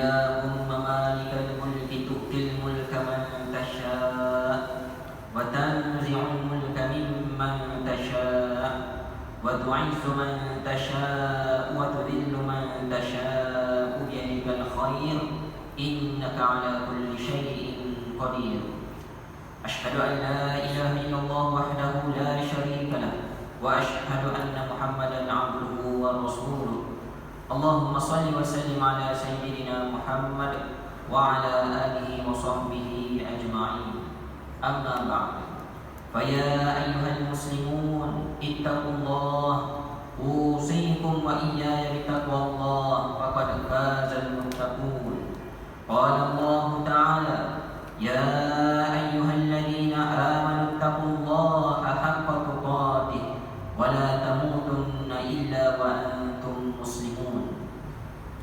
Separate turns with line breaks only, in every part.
اللهم مالك الملك تؤتي الملك من تشاء وتنزع الملك ممن تشاء وتعز من تشاء وتذل من تشاء بيدك الخير إنك على كل شيء قدير. أشهد أن لا إله إلا الله وحده لا شريك له وأشهد أن محمدا عبده ورسوله. اللهم صل وسلم على سيدنا محمد وعلى آله وصحبه أجمعين. أما بعد، فيا أيها المسلمون اتقوا الله، أوصيكم وإياي بتقوى الله فقد فاز المتقون. قال الله تعالى: يا أيها الذين آمنوا اتقوا الله حق تقاته ولا تموتن إلا وأنتم مسلمون.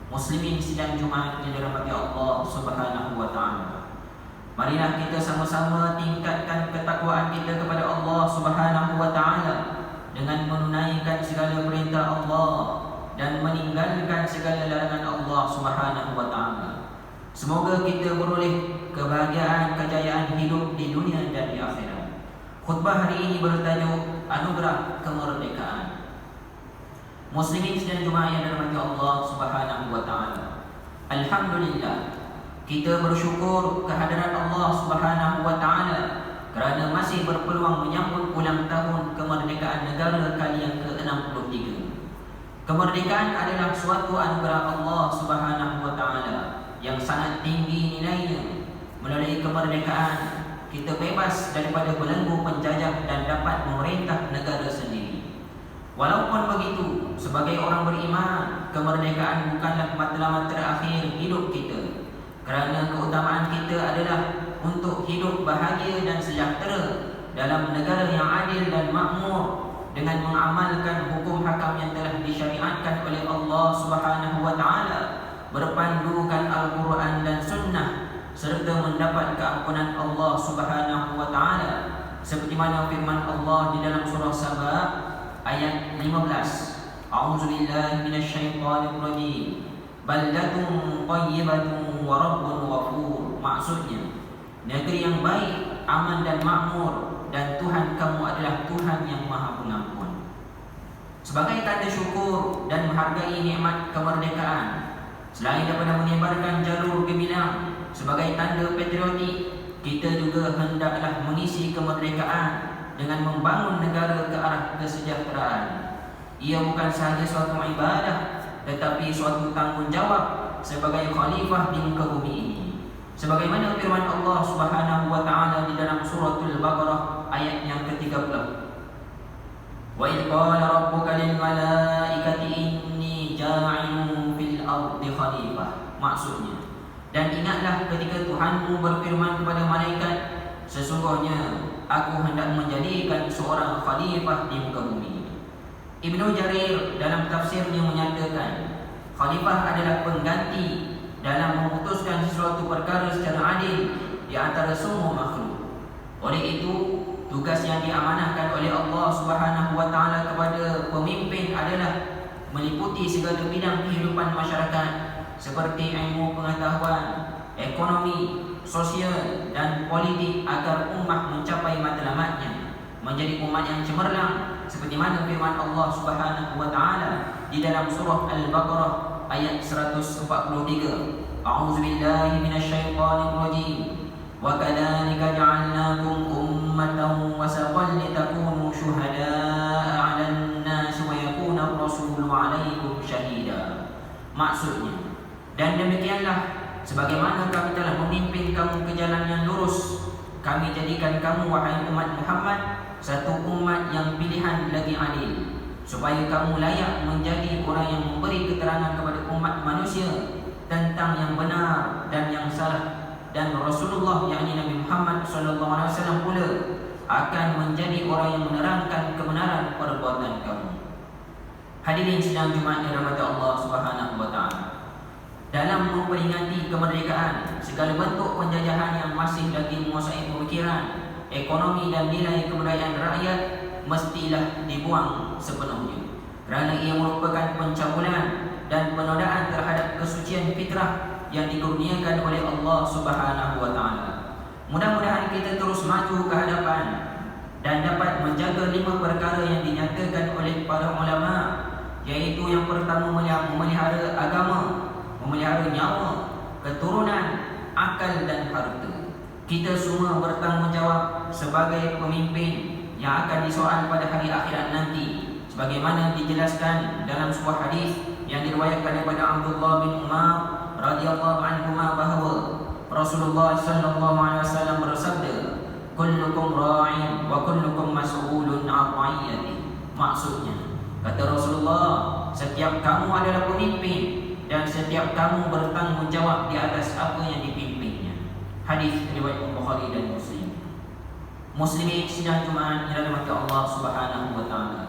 Muslimin sidang Jumat yang dirahmati Allah Subhanahu wa taala. Marilah kita sama-sama tingkatkan ketakwaan kita kepada Allah Subhanahu wa taala dengan menunaikan segala perintah Allah dan meninggalkan segala larangan Allah Subhanahu wa taala. Semoga kita beroleh kebahagiaan, kejayaan hidup di dunia dan di akhirat. Khutbah hari ini bertajuk Anugerah Kemerdekaan. Muslimin sedang Jumat yang dirahmati Allah Subhanahu wa taala. Alhamdulillah, kita bersyukur kehadiran Allah Subhanahu wa taala kerana masih berpeluang menyambut ulang tahun kemerdekaan negara kali yang ke-63. Kemerdekaan adalah suatu anugerah Allah Subhanahu wa taala yang sangat tinggi nilainya. Melalui kemerdekaan, kita bebas daripada belenggu penjajah dan dapat memerintah negara sendiri. Walaupun begitu, sebagai orang beriman, kemerdekaan bukanlah matlamat terakhir hidup kita, kerana keutamaan kita adalah untuk hidup bahagia dan sejahtera dalam negara yang adil dan makmur dengan mengamalkan hukum hakam yang telah disyariatkan oleh Allah Subhanahu wa taala, berpandukan Al-Quran dan Sunnah, serta mendapat keampunan Allah Subhanahu wa taala, seperti mana firman Allah di dalam surah Saba ayat 15. A'udzubillahi minasyaitonirrajim. Baldatun thayyibatun wa rabbun ghafur. Maksudnya, negeri yang baik, aman dan makmur, dan Tuhan kamu adalah Tuhan yang Maha Pengampun. Sebagai tanda syukur dan menghargai nikmat kemerdekaan, selain daripada menyebarkan jalur gemilang sebagai tanda patriotik, kita juga hendaklah mengisi kemerdekaan dengan membangun negara ke arah kesejahteraan. Ia bukan sahaja suatu ibadah, tetapi suatu tanggungjawab sebagai khalifah di muka bumi ini. Sebagaimana firman Allah Subhanahu wa taala di dalam suratul Baqarah ayat yang ke-30. Wa idh qala rabbuka lil malaikati inni ja'ilun fil ardi khalifah. Maksudnya, dan ingatlah ketika Tuhanmu berfirman kepada malaikat, sesungguhnya aku hendak menjadikan seorang khalifah di muka bumi. Ibnu Jarir dalam tafsirnya menyatakan, khalifah adalah pengganti dalam memutuskan sesuatu perkara secara adil di antara semua makhluk. Oleh itu, tugas yang diamanahkan oleh Allah Subhanahu wa taala kepada pemimpin adalah meliputi segala bidang kehidupan masyarakat seperti ilmu pengetahuan, ekonomi, sosial dan politik agar umat mencapai matlamatnya, menjadi umat yang cemerlang seperti mana firman Allah Subhanahu wa taala di dalam surah Al-Baqarah ayat 143. A'udzubillahi minasyaitonirrajim. Wa kadzalika ja'alnakum ummatan wasatan litakunu syuhada'a 'alan nas wa yakuna ar-rasulu 'alaikum syahida. Maksudnya, dan demikianlah sebagaimana kami telah memimpin kamu ke jalan yang lurus, kami jadikan kamu, wahai umat Muhammad, satu umat yang pilihan lagi adil, supaya kamu layak menjadi orang yang memberi keterangan kepada umat manusia tentang yang benar dan yang salah. Dan Rasulullah, yakni Nabi Muhammad SAW pula akan menjadi orang yang menerangkan kebenaran perbuatan kamu. Hadirin sidang Jumat yang dirahmati Allah Subhanahu wa taala. Dalam memperingati kemerdekaan, segala bentuk penjajahan yang masih lagi menguasai pemikiran, ekonomi dan nilai kebudayaan rakyat mestilah dibuang sepenuhnya, kerana ia merupakan pencabulan dan penodaan terhadap kesucian fitrah yang dikurniakan oleh Allah Subhanahu wa taala. Mudah-mudahan kita terus maju ke hadapan dan dapat menjaga 5 perkara yang dinyatakan oleh para ulama, yaitu yang pertama memelihara agama, memelihara nyawa, keturunan, akal dan harta. Kita semua bertanggungjawab sebagai pemimpin yang akan disoal pada hari akhirat nanti, sebagaimana dijelaskan dalam sebuah hadis yang diriwayatkan daripada Abdullah bin Umar radhiyallahu anhu bahawa Rasulullah sallallahu alaihi wasallam bersabda, kullukum ra'in wa kullukum mas'ulun 'an ra'iyati. Maksudnya, kata Rasulullah, setiap kamu adalah pemimpin dan setiap kamu bertanggungjawab di atas apa yang dipimpinnya. Hadis riwayat Bukhari dan Muslim. Muslimin sidang Jumaat yang dirahmati Allah Subhanahu wa taala.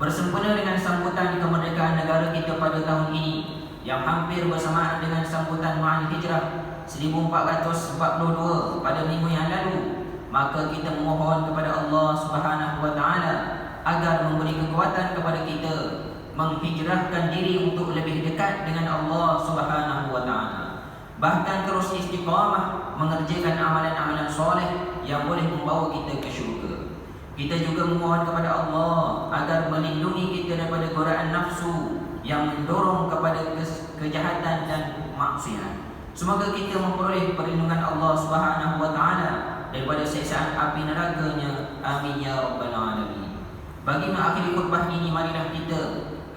Bersempena dengan sambutan kemerdekaan negara kita pada tahun ini yang hampir bersamaan dengan sambutan Ma'al Hijrah 1442 pada minggu yang lalu, maka kita memohon kepada Allah Subhanahu wa taala agar memberi kekuatan kepada kita menghijrahkan diri untuk lebih dekat dengan Allah Subhanahu wa taala. Bahkan terus istiqamah mengerjakan amalan-amalan soleh yang boleh membawa kita ke syurga. Kita juga memohon kepada Allah agar melindungi kita daripada godaan nafsu yang mendorong kepada kejahatan dan maksiat. Semoga kita memperoleh perlindungan Allah Subhanahu wa taala daripada siksaan api nerakanya. Amin ya rabbal alamin. Bagi mengakhiri khutbah ini, marilah kita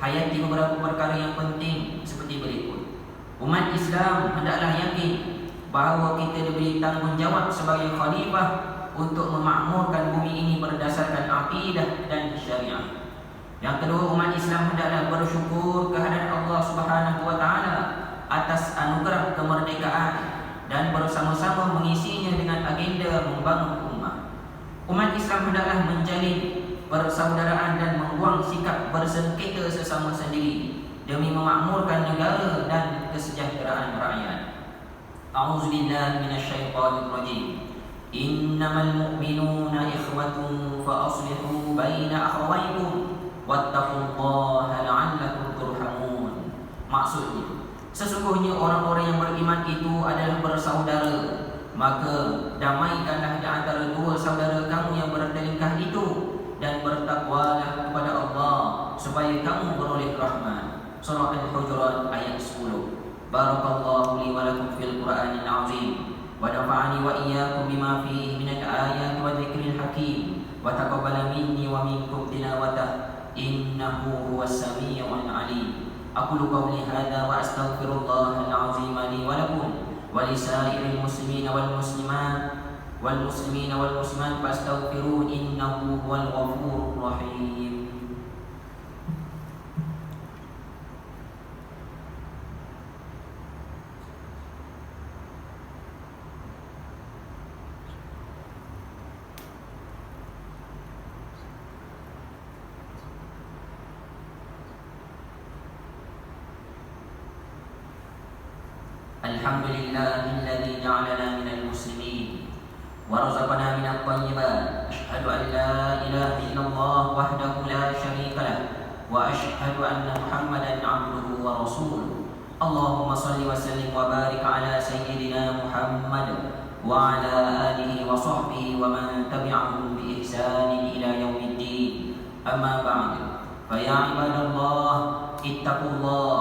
hayati beberapa perkara yang penting seperti berikut. Umat Islam hendaklah yakin bahawa kita diberi tanggungjawab sebagai khalifah untuk memakmurkan bumi ini berdasarkan akidah dan syariat. Yang kedua, umat Islam hendaklah bersyukur kehadirat Allah Subhanahu wa taala atas anugerah kemerdekaan dan bersama-sama mengisinya dengan agenda membangun ummah. Umat Islam hendaklah menjalin persaudaraan dan membuang sikap bersengketa sesama sendiri demi memakmurkan negara dan kesejahteraan rakyat. A'udzubillahi minasyaitonir rajim. Innamal mu'minuna ikhwatun fa aslihu baina akhawaykum wattaqullaha la'allakum turhamun. Maksudnya, sesungguhnya orang-orang yang beriman itu adalah bersaudara, maka damaikanlah di antara dua saudara kamu yang bertelingkah itu, dan bertakwalah kepada Allah supaya kamu beroleh rahmat. Surah Al-Hujurat ayat 10. Barakallahu li wa lakum fil Qur'anil azim wa nafa'ani wa iyyakum bima fihi minal ayati wa dzikril hakim wa taqabbala minni wa minkum tilawatah innahu huwas samii'ul 'alim. Aqulu qawli hadza wa astaghfirullahal 'azim li wa lakum wa lisairil muslimina wal muslimat fastaghfiruhu innahu huwal ghafurur rahim. Alhamdulillahilladzi ja'alana minal muslimin wa razaqana minat thayyibat. Asyhadu an la ilaha illallah wahdahu la syarika lah wa asyhadu anna Muhammadan 'abduhu wa rasuluh. Allahumma shalli wa sallim wa barik ala sayyidina Muhammad wa ala alihi wa sahbihi wa man tabi'ahum bi ihsanin ila yaumiddin. Amma ba'du. Fa ya ibadallah ittaqullah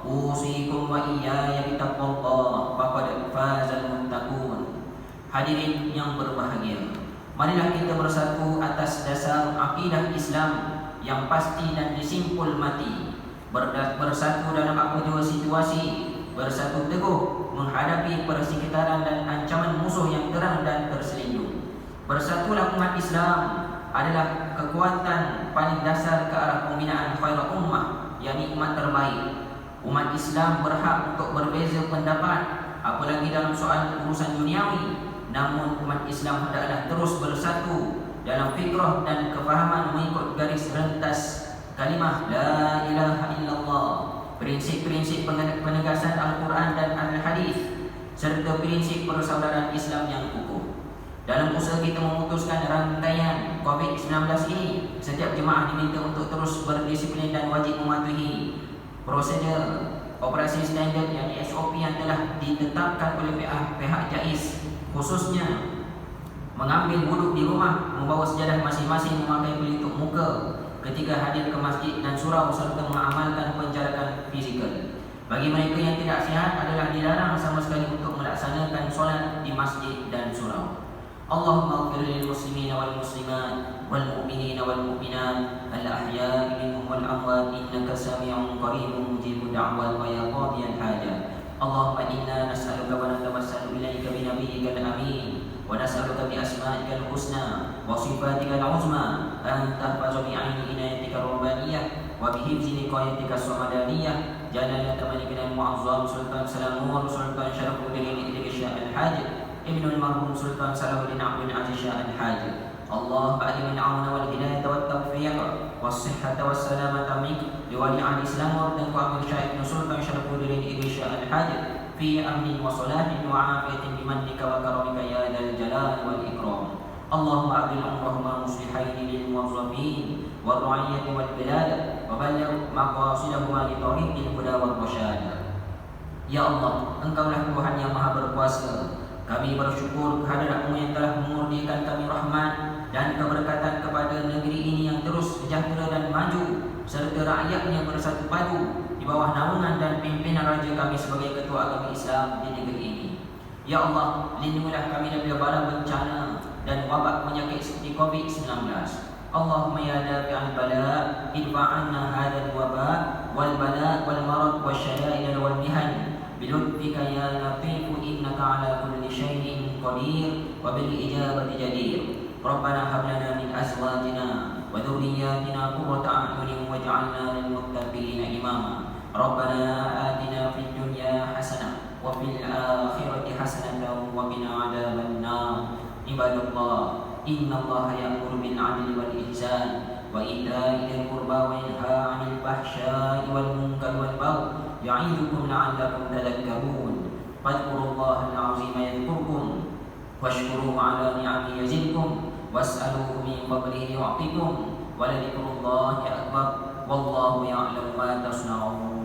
usikum wa iyaya bittaqwallah faqad fazal muttaqun. Hadirin yang berbahagia, marilah kita bersatu atas dasar akidah Islam yang pasti dan disimpul mati, bersatu dalam apa jua situasi, bersatu teguh menghadapi persekitaran dan ancaman musuh yang terang dan terselindung. Bersatulah umat Islam adalah kekuatan paling dasar ke arah pembinaan khairul ummah, yakni umat terbaik. Umat Islam berhak untuk berbeza pendapat, apalagi dalam soal urusan duniawi. Namun umat Islam hendaklah terus bersatu dalam fikrah dan kefahaman mengikut garis rentas kalimah la ilaha illallah, prinsip-prinsip penegasan Al-Quran dan Al-Hadis, serta prinsip persaudaraan Islam yang kukuh. Dalam usaha kita memutuskan rantaian COVID-19 ini, setiap jemaah diminta untuk terus berdisiplin dan wajib mematuhi prosedur operasi standard yang SOP yang telah ditetapkan oleh pihak JAIS, khususnya mengambil wuduk di rumah, membawa sejadah masing-masing, memakai pelitup muka ketika hadir ke masjid dan surau, serta mengamalkan pencarakan fizikal. Bagi mereka yang tidak sihat adalah dilarang sama sekali untuk melaksanakan solat di masjid dan surau. Allahumma ighfir lil muslimin wal muslimat wal mu'minin wal mu'minat al ahya'i minhum wal amwat innaka sami'un qaribun mujibud da'wat wa ya qadiyal hajat. Allahumma inna nas'aluka wa natawassalu ilaika bi nabiyyikal amin ونسألك بأسمائك الحسنى وصفاتك العظمى أن تحفظ بعين عنايتك الربانية وبحفظ وقايتك الصمدانية جلالة ملكنا المعظم سلطان سلامور سلطان شرف الدين إليك الشاء الحاج ابن المرحوم سلطان صلاح الدين عبد العزيز شاء الحاج. الله أدم العون والهداية والتوفيق والصحة والسلامة منك لولي عهد الإسلام وردن وأمير شاء ابن سلطان شرف الدين إليك الشاء الحاج في أمن وصلاح وعافية بمنك وكرمك يا ذا الجلال والإكرام. اللهم أعطي عمرهما مصلحين للموظفين والرعية والبلاد وبلغ مقاصدهما لطريق الهدى والرشاد. Ya Allah, Engkaulah Tuhan yang Maha Berkuasa. Kami bersyukur kehadirat-Mu yang telah memurnikan kami rahmat dan keberkatan kepada negeri ini yang terus sejahtera dan maju, serta rakyatnya bersatu padu di bawah naungan dan pimpinan Raja kami sebagai Ketua Agama Islam di negeri ini. Ya Allah, lindungilah kami dari bala bencana dan wabak penyakit seperti COVID-19. Allahumma ya dafi'al bala, idfa'anna hadzal wabak wal bala wal marad wasyada'id wal mihan bilutfika ya latif innaka ala kulli syai'in qadir wa bil ijabati jadir. Rabbana hab lana min azwajina wa dhurriyyatina qurrata a'yunin waj'alna lil muttaqina imama. Rabbana atina fid dunya hasanah wa fil akhirati hasanatan wa qina adzaban nar. Ibadallah, innallaha ya'muru bil 'adli wal ihsan wa ita'i dzil qurba wa yanha 'anil fahsya'i wal munkari wal baghi ya'idukum la'allakum tadhakkarun. Fadhkurullaha al-'azima yadhkurkum washkuruhu 'ala ni'amihi yazidkum was'aluhu min fadlihi yu'tikum wa la dzikrullahi akbar wallahu ya'lamu ma tasna'un.